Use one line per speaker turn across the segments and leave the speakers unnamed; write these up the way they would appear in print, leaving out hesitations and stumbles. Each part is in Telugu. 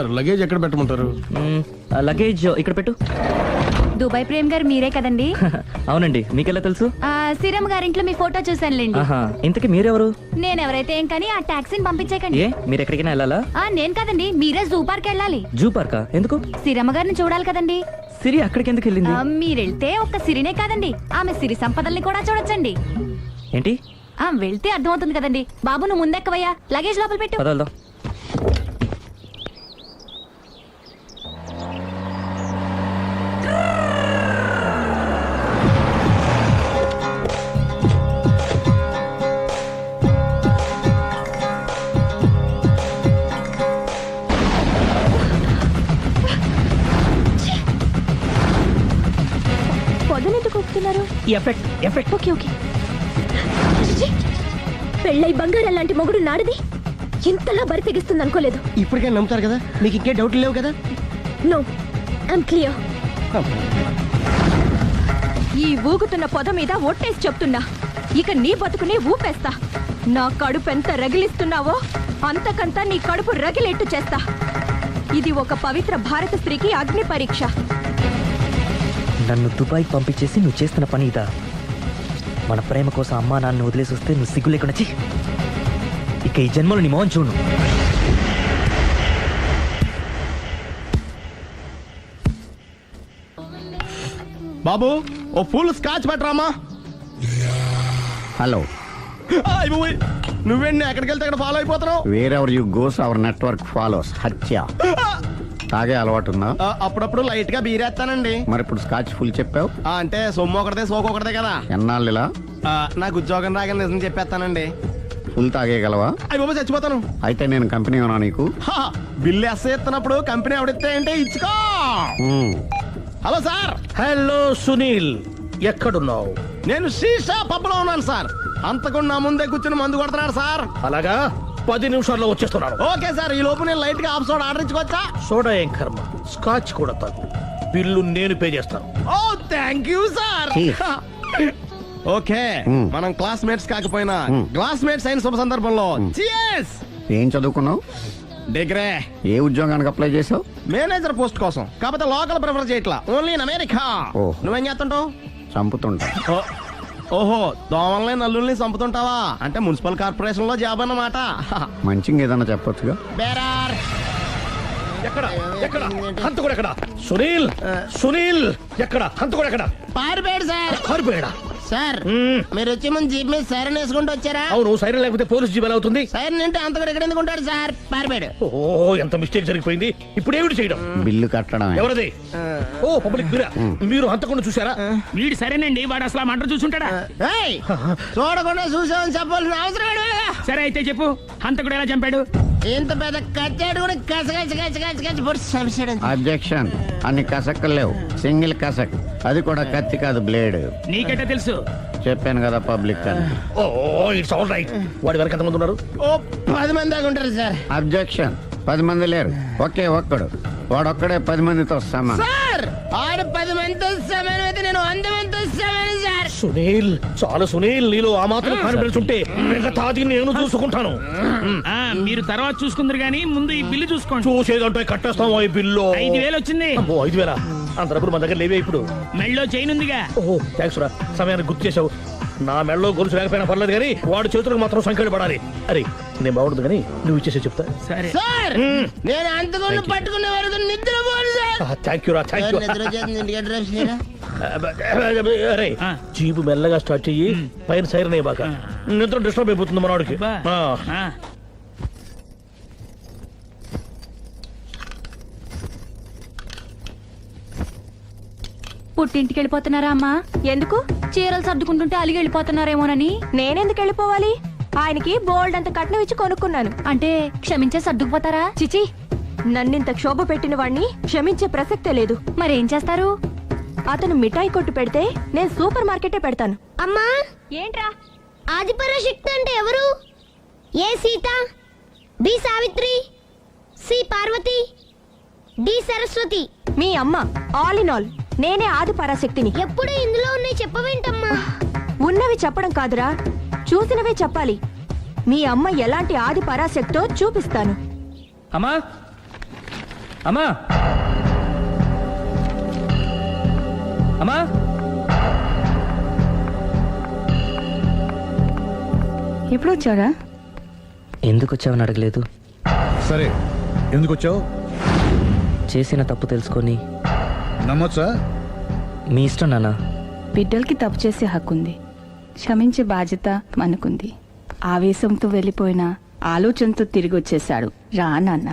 సార్ లగేజ్ ఎక్కడ పెట్టమంటారు?
లగేజ్ ఇక్కడ పెట్టు.
దుబాయ్ ప్రేమ్ గారు మీరే కదండి?
అవునండి, మీకెలా తెలుసు?
శ్రీరామ్ గారింట్లో మీ ఫోటో చూసానులేండి.
ఇంతకీ మీరెవరు?
నేనెవరైతే ఏం కానీ ఆ టాక్సీని పంపించేకండి.
ఏ మీరు ఎక్కడికైనా వెళ్ళాలా?
నేను కదండి, మీరే జూ పార్క్ వెళ్ళాలి.
జూ పార్కా? ఎందుకు?
శ్రీరమ్మ గారిని చూడాలి కదండి.
సిరి అక్కడికి ఎందుకు వెళ్ళింది?
మీరెళ్తే ఒక్క సిరినే కాదండి, ఆమె సిరి సంపదల్ని కూడా చూడొచ్చండి.
ఏంటి?
వెళ్తే అర్థమవుతుంది కదండి. బాబు నువ్వు ముందెక్కవయ్యా, లగేజ్ లోపల పెట్టు.
పదల్దా.
పొద్దునెందుకు ఒప్పుతున్నారు?
ఎఫెక్ట్.
Okay okay. పెళ్ళై బంగారం లాంటి మొగుడు నాడిది ఇంతలా బరి తెగిస్తుంది అనుకోలేదు.
ఇప్పటికే నమ్ముతారు కదా, మీకు ఇంకే డౌట్లు లేవు కదా?
No, I'm clear. ఈ ఊగుతున్న పొద మీద ఒట్టేసి చెప్తున్నా, ఇక నీ బతుకుని ఊపేస్తా. నా కడుపు ఎంత రగిలిస్తున్నావో అంతకంతా నీ కడుపు రగిలేట్టు చేస్తా. ఇది ఒక పవిత్ర భారత స్త్రీకి అగ్ని పరీక్ష.
నన్ను దుబాయ్ పంపించేసి నువ్వు చేస్తున్న పని ఇదా? మన ప్రేమ కోసం అమ్మా నాన్న వదిలేసి వస్తే నువ్వు సిగ్గు లేకుండా చి. ఇక ఈ జన్మలో నీ మోహన్ చూడు.
బాబు ఓ ఫుల్ స్కాచ్ పెట్టరామా.
హలో,
నువ్వేండి ఎక్కడికి వెళ్తే అక్కడ ఫాలో అయిపోతున్నావు?
Wherever you goes our network follows. హత్య. తాగే అలవాటు ఉందా?
అప్పుడప్పుడు లైట్ గా బీరేస్తానండి.
మరి ఇప్పుడు స్కాచ్ ఫుల్ చెప్పావు
అంటే సొమ్ము ఒకటిదే సోకు ఒకటిదే కదా.
ఎన్నాళ్ళు ఇలా?
నాకు ఉద్యోగం రాగానే నిజం చెప్పేస్తానండి.
ఫుల్ తాగేయగలవా?
అయ్యి బాబు చచ్చిపోతాను.
అయితే నేను కంపెనీ ఉన్నా నీకు.
బిల్లు ఎస్ఐ ఎత్తినప్పుడు కంపెనీ ఎవడిస్తే అంటే ఇచ్చుకో. Hello sir.
హలో సునీల్, ఎక్కడున్నావు?
నేను శీషా పబ్లో ఉన్నాను సార్. అంతకుండా నా ముందే కూర్చుని మందు కొడుతున్నాడు సార్.
అలాగా, 10 నిమిషాల్లో వచ్చేస్తున్నాను.
ఓకే సార్, ఈ లోపు నేను లైట్ గా హాఫ్ సోడా ఆర్డర్ ఇచ్చుకోవచ్చా?
సోడా ఏం కర్మ, స్కాచ్ కూడా తాగు. బిల్లు నేను పే చేస్తాను.
ఓ థ్యాంక్ యూ సార్. ఓకే, మనం క్లాస్మేట్స్ కాకపోయినా క్లాస్మేట్స్ అయిన శుభ సందర్భంలో cheers.
ఏం చదువుకున్నావు?
డిగ్రీ.
ఏ ఉద్యోగానికి అప్లై చేసావు?
మేనేజర్ పోస్ట్ కోసం. కాకపోతే లోకల్ ప్రిఫర్ చేయట్లా, ఓన్లీ ఇన్ అమెరికా. నువ్వేం చేస్తుంటావు?
చంపుతుంటా.
ఓహో, దోమల్ని నల్లుల్ని చంపుతుంటావా? అంటే మున్సిపల్ కార్పొరేషన్ లో జాబ్ అన్నమాట.
మంచిగా ఏదన్నా చెప్పొచ్చుగా.
బేరార్.
ఎక్కడ ఎక్కడ హంతకుడు ఎక్కడ? సునీల్, సునీల్ ఎక్కడ? హంతకుడు ఎక్కడ?
పారిపోయాడు సార్.
పారిపోయాడా?
సార్ మీరు వచ్చే ముందు జీప్ మీద సైరన్ వేసుకుంటూ వచ్చారా?
అవును, సైరన్ లేకపోతే పోలీస్ జీవన్ అవుతుంది.
సైరన్ అంటే అంతకుడు ఎక్కడ ఎందుకు ఉంటాడు సార్? పారిపోయాడు.
ఓ ఎంత మిస్టేక్ జరిగిపోయింది. ఇప్పుడు ఏమిటి చేయడం?
బిల్లు కట్టడం.
ఎవరది? ఓ పబ్లిక్ మీరా? మీరు హంతకుండా చూసారా?
వీడు సరేనండి, వాడు అసలు మంట చూసుంటాడా?
చూడకుండా చూసామని చెప్పాల్సిన అవసరం లేదు.
సరే అయితే చెప్పు, హంతకుడు ఎలా చంపాడు?
ఇంత పెద్ద కచ్చాడు కూడా కసగచ్చి పొడి చంపేశాడు.
అబ్జెక్షన్. అన్ని కసక్కలు లేవు, సింగిల్ కసక్. అది కూడా కత్తి కాదు, బ్లేడ్.
నీకెట్టా తెలుసు?
చెప్పాను కదా పబ్లిక్ అని.
Oh it's all right. వాడి వరకు ఎంతమంది ఉన్నారు?
ఓ 10 మంది దాకా ఉంటారు సార్.
అబ్జెక్షన్. 10 మంది లేరు, ఒకే ఒక్కడు. వాడొక్కడే 10 మందితో సమానం.
సార్ ఆడు 10 మందితో సమానం అయితే నేను 100 మందితో సమానం సార్.
సునీల్, చాలు సునీల్, నీలో ఆ మాత్రం కాన్ఫిడెన్స్ ఉంటే మిగతాది నేను చూసుకుంటాను.
మీరు తర్వాత చూసుకుందరు గానీ ముందు ఈ బిల్లు చూసుకోండి.
చూసేదంటే కట్టేస్తాం. ఈ బిల్లు
5,000 వచ్చింది.
5,000? అంత డబ్బులు మన దగ్గర లేవే ఇప్పుడు.
మెళ్ళో చైన్ ఉందిగా.
ఓహో థ్యాంక్స్ రా, సమయానికి గుర్తు చేసావు. నా మెళ్ళలో గొలుసు లేకపోయినా పర్లేదు కానీ వాడి చేతులకు మాత్రం సంఖ్యలు పడాలి. అరే నేను బాగుంటుంది కానీ నువ్వు ఇచ్చేసే చెప్తా.
సరే
సార్, నేను అంతకుండా పట్టుకునే వరకు నిద్రపోను సార్.
థ్యాంక్ యూ రా, థ్యాంక్ యూ. అరే జీపు మెల్లగా స్టార్ట్ చెయ్యి, పైన సైరన్ అయ్యాక నిద్ర డిస్టర్బ్ అయిపోతుంది మనవాడికి.
పుట్టింటికి వెళ్ళిపోతున్నారా అమ్మా? ఎందుకు? చీరలు సర్దుకుంటుంటే అలిగి వెళ్ళిపోతున్నారేమోనని. నేనెందుకు వెళ్ళిపోవాలి? ఆయనకి బోల్డ్ అంత కట్నం ఇచ్చి కొనుక్కున్నాను. అంటే క్షమించే సర్దుకుపోతారా? చిచి, నన్నింత క్షోభ పెట్టిన వాణ్ణి క్షమించే ప్రసక్తే లేదు. మరేం చేస్తారు? అతను మిఠాయి కొట్టు పెడితే నేను సూపర్ మార్కెటే పెడతాను.
అమ్మా,
ఏంట్రా?
ఆదిపరాశక్తి అంటే ఎవరు? A Sita, B Savitri, C Parvati, D Saraswati.
మీ అమ్మ. ఆల్ ఇన్ ఆల్ నేనే ఆది పరాశక్తిని.
ఎప్పుడు ఇందులో ఉన్నాయి చెప్పవేంటమ్మా?
ఉన్నవి చెప్పడం కాదురా, చూసినవే చెప్పాలి. మీ అమ్మ ఎలాంటి ఆది పరాశక్తో చూపిస్తాను.
అమ్మా అమ్మా అమ్మా
ఎప్పుడు వచ్చారా?
ఎందుకు వచ్చావని అడగలేదు.
సరే ఎందుకు వచ్చావు?
చేసిన తప్పు తెలుసుకొని
నమ్మొచ్చా?
మీ ఇష్టం నాన్న.
బిడ్డలకి తప్పు చేసే హక్కుంది, క్షమించే బాధ్యత మనకుంది. ఆవేశంతో వెళ్ళిపోయిన ఆలోచనతో తిరిగి వచ్చేశాడు. రా నాన్న.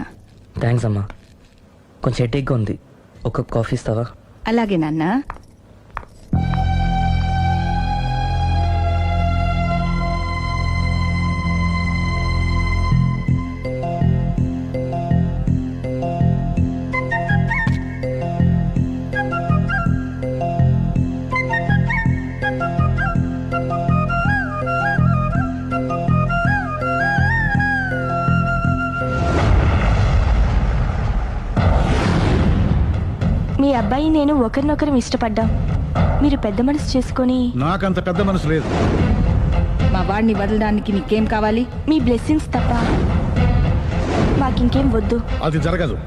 థ్యాంక్స్ అమ్మా. కొంచెం హెడేక్గా ఉంది, ఒక కాఫీ ఇస్తావా?
అలాగే నాన్న.
మీ అబ్బాయి నేను ఒకరినొకరం ఇష్టపడ్డాం. మీరు పెద్ద మనసు చేసుకొని
నాకంత పెద్ద మనసు లేదు.
మా వాడిని వదలడానికి నీకేం కావాలి?
మీ బ్లెస్సింగ్స్ తప్ప మాకింకేం వద్దు.
అది జరగదు.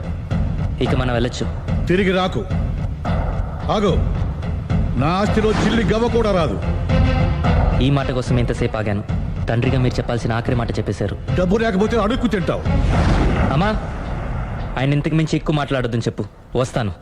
ఇక మనం వెళ్ళొచ్చు.
తిరిగి రాకు. ఆగు. నా ఆస్తిలో చిల్లి గవ్వ కూడా రాదు.
ఈ మాట కోసం ఎంతసేపు ఆగాను. తండ్రిగా మీరు చెప్పాల్సిన ఆఖరి మాట చెప్పేశారు.
డబ్బు లేకపోతే అడుక్కు తింటావు.
అమ్మా, ఆయన ఇంతకు మించి ఎక్కువ మాట్లాడొద్దని చెప్పు. వస్తాను.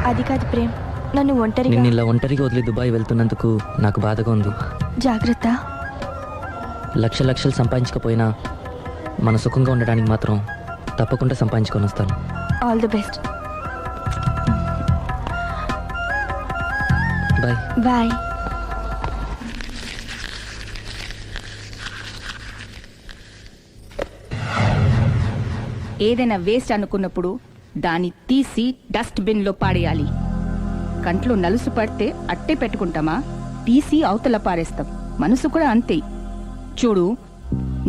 అది కాదు ప్రేమ్, నన్ను ఒంటరిగా
నిన్ను ఇలా ఒంటరిగా వదిలి దుబాయ్ వెళ్తున్నందుకు నాకు బాధగా ఉంది.
జాగ్రత్త.
లక్షలు సంపాదించకపోయినా మన సుఖంగా ఉండడానికి మాత్రం తప్పకుండా సంపాదించుకొని వస్తాను.
All the best.
Bye.
Bye.
ఏదైనా వేస్ట్ అనుకున్నప్పుడు దాన్ని తీసి డస్ట్ బిన్ లో పాడేయాలి. కంట్లో నలుసు పడితే అట్టే పెట్టుకుంటామా? తీసి అవతల పారేస్తాం. మనసు కూడా అంతే. చూడు,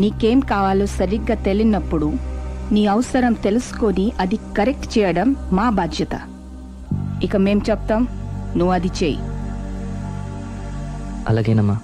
నీకేం కావాలో సరిగ్గా తెలియనప్పుడు నీ అవసరం తెలుసుకొని అది కరెక్ట్ చేయడం మా బాధ్యత. ఇక మేం చెప్తాం, నువ్వు అది చేయి.
అలాగేనమ్మా.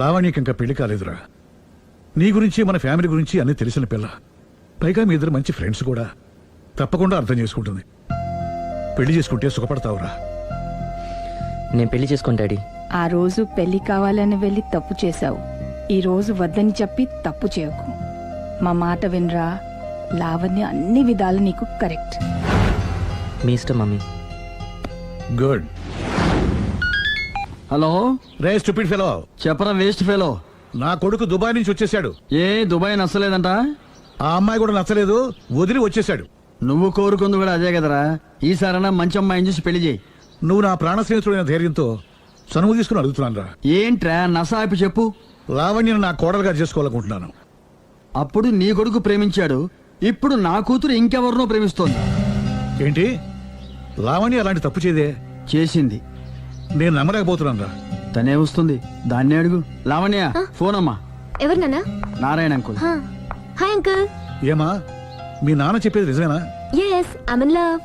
లావణ్యకి ఇంకా పెళ్లి కాలేదురా. నీ గురించి మన ఫ్యామిలీ గురించి అన్నీ తెలిసిన పిల్ల. పైగా మీ ఇద్దరు మంచి ఫ్రెండ్స్ కూడా. తప్పకుండా అర్థం చేసుకుంటుంది. పెళ్లి చేసుకుంటే సుఖపడతావురా.
నేను పెళ్లి చేసుకోను డాడీ.
ఆ రోజు పెళ్లి కావాలని వెళ్ళి తప్పు చేశావు. ఈ రోజు వద్దని చెప్పి తప్పు చేయకు. మా మాట వినరా. లావణ్య అన్ని విధాలు నీకు కరెక్ట్.
మీ ఇష్టం మమ్మీ.
గుడ్.
హలో,
రే స్టూపిడ్ ఫెలో,
చెప్పరా వేస్ట్ ఫెలో.
నా కొడుకు దుబాయ్ నుంచి వచ్చేసాడు.
ఏ దుబాయ్ నచ్చలేదంట?
ఆ అమ్మాయి కూడా నచ్చలేదు, వదిలి వచ్చేసాడు.
నువ్వు కోరుకుంది కూడా అదే కదరా. ఈసారైనా మంచి అమ్మాయిని చూసి పెళ్లి చేయి.
నువ్వు నా ప్రాణ స్నేహితుడైన ధైర్యంతో చనువు తీసుకుని అడుగుతున్నాను రా.
ఏంట్రా నసాయిపు చెప్పు.
లావణ్యను నా కోడలుగా చేసుకోవాలనుకుంటున్నాను.
అప్పుడు నీ కొడుకు ప్రేమించాడు, ఇప్పుడు నా కూతురు ఇంకెవరినో ప్రేమిస్తోంది.
ఏంటి? లావణ్య అలాంటి తప్పు చేయదే.
చేసింది.
నేను నమ్మలేకపోతున్నాను రా.
తనే వస్తుంది, దాన్నే అడుగు. లావణ్య ఫోన్ అమ్మా.
ఎవరు నాన్న?
నారాయణ అంకుల్.
Hi uncle.
ఏమా, మీ నాన్న చెప్పేది నిజమేనా?
Yes, I'm in love.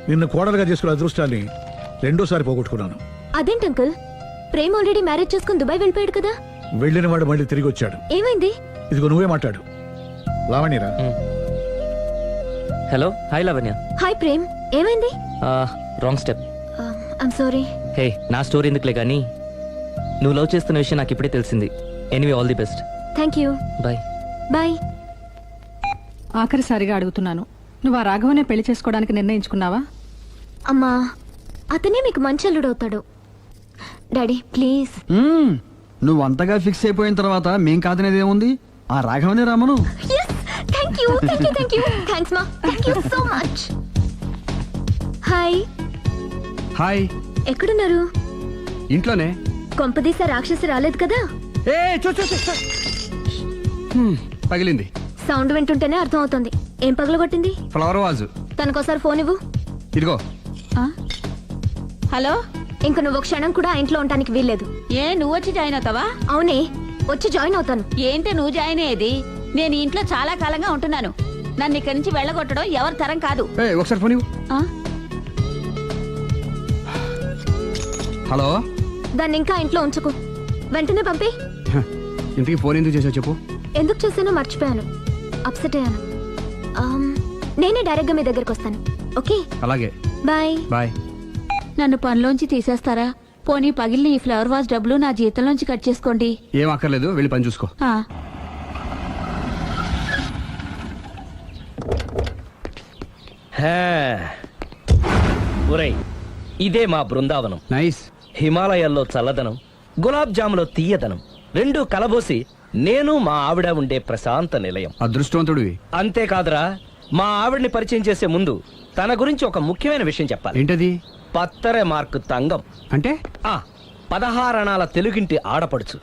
నిన్ను కోడలుగా చేసుకునే అదృష్టాన్ని రెండోసారి పోగొట్టుకున్నాను.
అదేంటి అంకుల్, ప్రేమ్ ఆల్రెడీ మ్యారేజ్ చేసుకుని దుబాయ్ వెళ్ళిపోయాడు కదా.
వెళ్ళిన వాడు మళ్ళీ తిరిగి వచ్చాడు.
ఏమైంది?
ఇదిగో నువ్వే మాట్లాడు. లావణ్యరా.
Hello, hi Lavanya.
Hi Prem, ఏమైంది?
Wrong step.
I'm sorry.
Hey, నా స్టోరీ ఎందుకులే కానీ నువ్వు లవ్ చేస్తున్న విషయం నాకు ఇప్పుడే తెలిసింది. Anyway, all the best.
Thank you.
Bye.
Bye.
ఆఖరిసారిగా అడుగుతున్నాను, నువ్వు ఆ రాఘవనే పెళ్లి చేసుకోవడానికి నిర్ణయించుకున్నావా?
అమ్మా, అతనే మీకు మంచి అల్లుడవుతాడు. Daddy please.
నువ్వు అంతగా ఫిక్స్ అయిపోయిన తర్వాత మేం కాదనేది ఏముంది? ఆ రాఘవనే రామను.
Thank you, thank you, thank you. Thanks మా, thank you so much. Hi.
Hi.
ఎక్కడున్నారు?
ఇంట్లోనే.
కొంపదీస రాక్షసి రాలేదు కదా?
ఏ పగిలింది.
సౌండ్ వింటుంటేనే అర్థం అవుతుంది. ఏం పగలగొట్టింది?
Flower vase.
తనకోసారి ఫోన్ ఇవ్వు.
ఇదిగో.
హలో.
ఇంక నువ్వు క్షణం కూడా ఆ ఇంట్లో ఉండడానికి వీల్లేదు.
ఏ, నువ్వు వచ్చి జాయిన్ అవుతావా?
అవునే, వచ్చి జాయిన్ అవుతాను.
ఏంటి నువ్వు జాయిన్ అయ్యేది? నేను ఈ ఇంట్లో చాలా కాలంగా ఉంటున్నాను. నన్ను ఇక్కడి నుంచి వెళ్ళగొట్టడం ఎవరి తరం కాదు.
ఒకసారి ఫోన్ ఇవ్వు. హలో.
దాన్ని ఇంకా ఇంట్లో ఉంచుకో, వెంటనే పంపి.
ఇంతకీ ఫోన్ ఎందుకు చేసావు చెప్పు.
ఎందుకు చేశానో మర్చిపోయాను, అప్సెట్ అయ్యాను. నేనే డైరెక్ట్ గా మీ దగ్గరకు వస్తాను. ఓకే,
అలాగే.
బాయ్.
బాయ్.
నన్ను పనిలోంచి తీసేస్తారా? పోనీ పగిలిన ఈ ఫ్లవర్ వాజ్ డబ్బులు నా జీతంలోంచి కట్ చేసుకోండి.
ఏం అక్కర్లేదు, వెళ్ళి పని చూసుకో.
ఒరేయ్, ఇదే మా బృందావనం.
నైస్.
హిమాలయాల్లో చల్లదనం, గులాబ్ జాములో తీయదనం రెండూ కలబోసి నేను మా ఆవిడ ఉండే ప్రశాంత నిలయం.
అదృష్టవంతుడివి.
అంతేకాదురా, మా ఆవిడ్ని పరిచయం చేసే ముందు తన గురించి ఒక ముఖ్యమైన విషయం చెప్పాలి.
ఏంటది?
పత్తరె మార్కు తంగం
అంటే
16 అణాల తెలుగింటి ఆడపడుచు.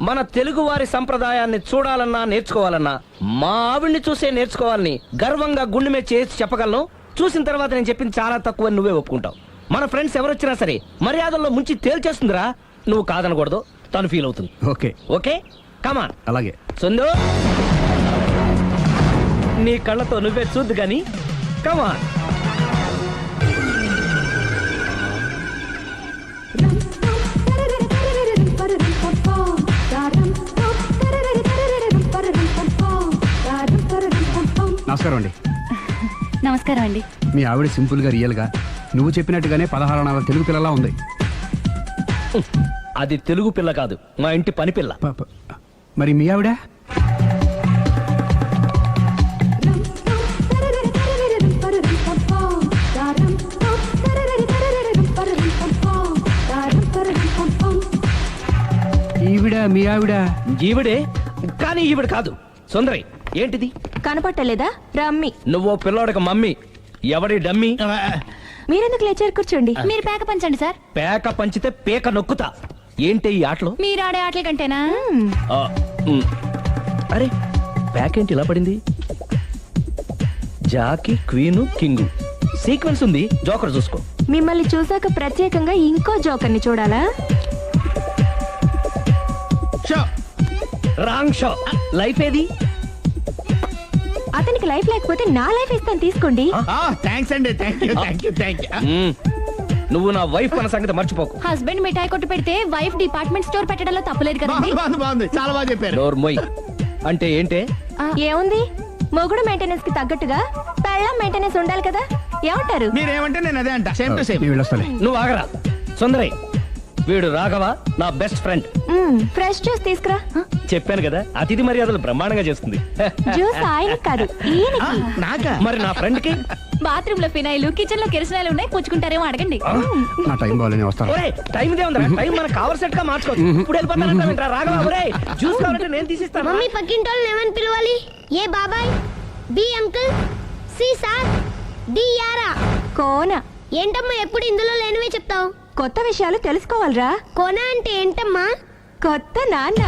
మన తెలుగు వారి సంప్రదాయాన్ని చూడాలన్నా నేర్చుకోవాలన్నా మా ఆవిడ్ని చూసే నేర్చుకోవాలని గర్వంగా గుండె మీద చేసి చెప్పగలను. చూసిన తర్వాత నేను చెప్పింది చాలా తక్కువ, నువ్వే ఒప్పుకుంటావు. మన ఫ్రెండ్స్ ఎవరొచ్చినా సరే మర్యాదల్లో ముంచి తేల్చేస్తుందిరా. నువ్వు కాదనకూడదు, తను ఫీల్ అవుతుంది.
ఓకే
ఓకే, కమాన్.
అలాగే.
సందు, నీ కళ్ళతో నువ్వే చూద్దు గాని కమాన్.
నమస్కారం అండి.
నమస్కారం అండి.
మీ ఆవిడ సింపుల్ గా రియల్ గా నువ్వు చెప్పినట్టుగానే 16 అణాల తెలుగు పిల్లలా ఉంది.
అది తెలుగు పిల్ల కాదు, మా ఇంటి పని పిల్ల.
మరి మీ ఆవిడ? ఈవిడ మీ ఆవిడ?
ఈవిడే, కానీ ఈవిడ కాదు. సుందరి, ఏంటిది
కనపట్టలేదా? రమ్మి.
నువ్వు పిల్లోడక మమ్మీ. ఎవడి డమ్మీ?
మీరెందుకు లేచారు? కూర్చోండి. మీరు పేక పంచండి సార్.
పేక పంచితే పేక నొక్కుతా. ఏంటి ఈ ఆటలు?
మీరు ఆడే ఆటల కంటేనా?
అరే, పేక ఏంటి ఇలా పడింది? జాకీ, క్వీను, కింగు సీక్వెన్స్ ఉంది. జోకర్ చూసుకో.
మిమ్మల్ని చూసాక ప్రత్యేకంగా ఇంకో జోకర్ని చూడాలా?
Wrong show. లైఫ్ ఏది?
అతనికి లైఫ్ లేకపోతే నా లైఫ్ ఇస్తాను, తీసుకోండి.
థ్యాంక్స్ అండి. Thank you, thank you, thank you.
నువ్వు నా వైఫ్ అన్న సంగతి మర్చిపోకు.
హస్బెండ్ మిఠాయి కొట్టు పెడితే వైఫ్ డిపార్ట్మెంట్ స్టోర్ పెట్టడంలో తప్పులేదు కదండి.
బాగుంది, చాలా బాగా చెప్పారు.
డోర్ మొయ్. అంటే ఏంటే?
ఏముంది, మొగుడు మెయింటెనెన్స్ కి తగ్గట్టుగా పెళ్ళం మెయింటెనెన్స్ ఉండాలి కదా. ఏమంటారు?
మీరేమంటే నేను అదే అంట. Same to same.
నువ్వు ఆగరా. సుందరి, వీడు రాఘవ నా బెస్ట్ ఫ్రెండ్.
ఫ్రెష్ జ్యూస్ తీసుకురా.
చెప్పాను కదా అతిథి మర్యాదలు బ్రహ్మాండంగా చేస్తుంది.
జ్యూస్ ఆయన కాదు ఈయనకి.
నాకా?
మరి నా ఫ్రెండ్ కి
బాత్రూమ్ లో ఫినాయిల్, కిచెన్ లో కిరసనాయిలు ఉన్నాయి, పుచ్చుకుంటారేమో అడగండి.
నా టైం బాగాలేని వస్తాను.
ఒరేయ్ టైం ఇదే ఉందిరా, టైం మన కవర్ సెట్ గా మార్చుకోవచ్చు. ఇప్పుడు వెళ్ళిపోతానంటా రాఘవ. ఒరేయ్ జ్యూస్ కావాలంటే నేను తీసిస్తాను.
మమ్మీ పక్కింటోళ్ళని ఏమని పిలవాలి? ఏ బాబాయ్, B uncle, C sir, D యారా.
కోన.
ఏంటమ్మా ఎప్పుడు ఇందులో లేనివే చెప్తావు?
కొత్త విషయాలు తెలుసుకోవాలిరా.
కోన అంటే ఏంటమ్మా?
కొత్త నాన్న.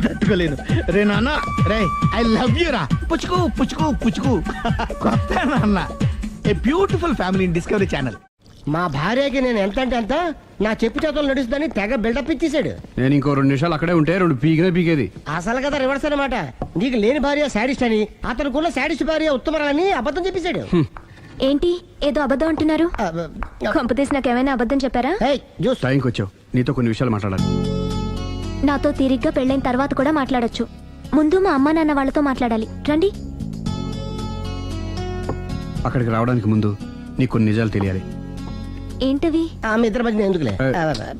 తట్టుకోలేను రే నాన్న. రే ఐ లవ్ యూ రా. పుచ్చుకు పుచ్చుకు పుచ్చుకు. కొత్త నాన్న, a beautiful family in discovery channel.
మా భార్యకి నేను ఎంత అంటే అంత నా చెప్పు చేతులు నడుస్తుందని తెగ బిల్డప్ ఇచ్చేసాడు.
నేను ఇంకో 2 నిమిషాలు అక్కడే ఉంటే 2 పీకేది.
అసలు కదా రివర్స్ అనమాట. నీకు లేని భార్య శాడిస్ట్ అని, అతనుకున్న శాడిస్ట్ భార్య ఉత్తమరాలని అబద్ధం చెప్పేశాడు.
ఏంటి ఏదో అబద్ధం అంటున్నారు? కొంపతీసి నాకేమైనా అబద్ధం చెప్పారా?
టైంకి వచ్చావు, నీతో కొన్ని విషయాలు మాట్లాడాలి.
నాతో తీరిగ్గా పెళ్ళైన తర్వాత కూడా మాట్లాడొచ్చు. ముందు మా అమ్మా నాన్న వాళ్ళతో మాట్లాడాలి. రండి.
అక్కడికి రావడానికి ముందు నీకు కొన్ని నిజాలు తెలియాలి.
ఏంటవి?
ఆమె ఇద్దరి మధ్య ఎందుకులే.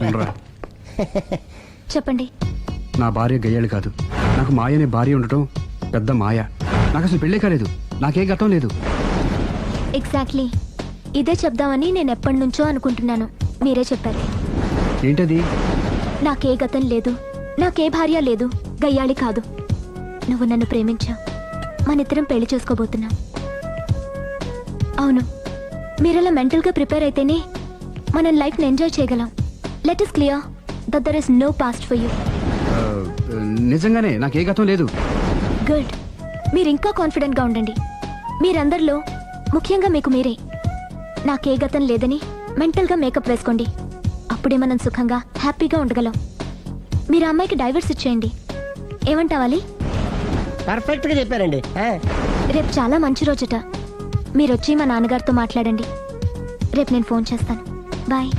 ఉండరా.
చెప్పండి.
నా భార్య గయ్యాళ్ళు కాదు. నాకు మాయ అనే భార్య ఉండటం పెద్ద మాయ. నాకు అసలు పెళ్ళే కాలేదు, నాకే గతం లేదు.
ఎగ్జాక్ట్లీ ఇదే చెప్దామని నేను ఎప్పటి నుంచో అనుకుంటున్నాను. మీరే చెప్పారు.
ఏంటది?
నాకే గతం లేదు, నాకే భార్య లేదు, గయ్యాళి కాదు. నువ్వు నన్ను ప్రేమించావు, మనిద్దరం పెళ్లి చేసుకోబోతున్నాం. అవును, మీరలా మెంటల్గా ప్రిపేర్ అయితేనే మనం లైఫ్ని ఎంజాయ్ చేయగలం. Let is clear that there is no past for you.
నిజంగానే నాకే గతం లేదు.
గుడ్. మీరు ఇంకా కాన్ఫిడెంట్గా ఉండండి. మీరందరిలో ముఖ్యంగా మీకు మీరే. నాకే గతం లేదని మెంటల్గా మేకప్ వేసుకోండి. అప్పుడే మనం సుఖంగా హ్యాపీగా ఉండగలం. మీరు అమ్మాయికి డైవర్స్ ఇచ్చేయండి. ఏమంటావాలి?
పర్ఫెక్ట్ గా చెప్పారండి.
రేపు చాలా మంచి రోజుట. మీరు వచ్చి మా నాన్నగారితో మాట్లాడండి. రేపు నేను ఫోన్ చేస్తాను. బాయ్.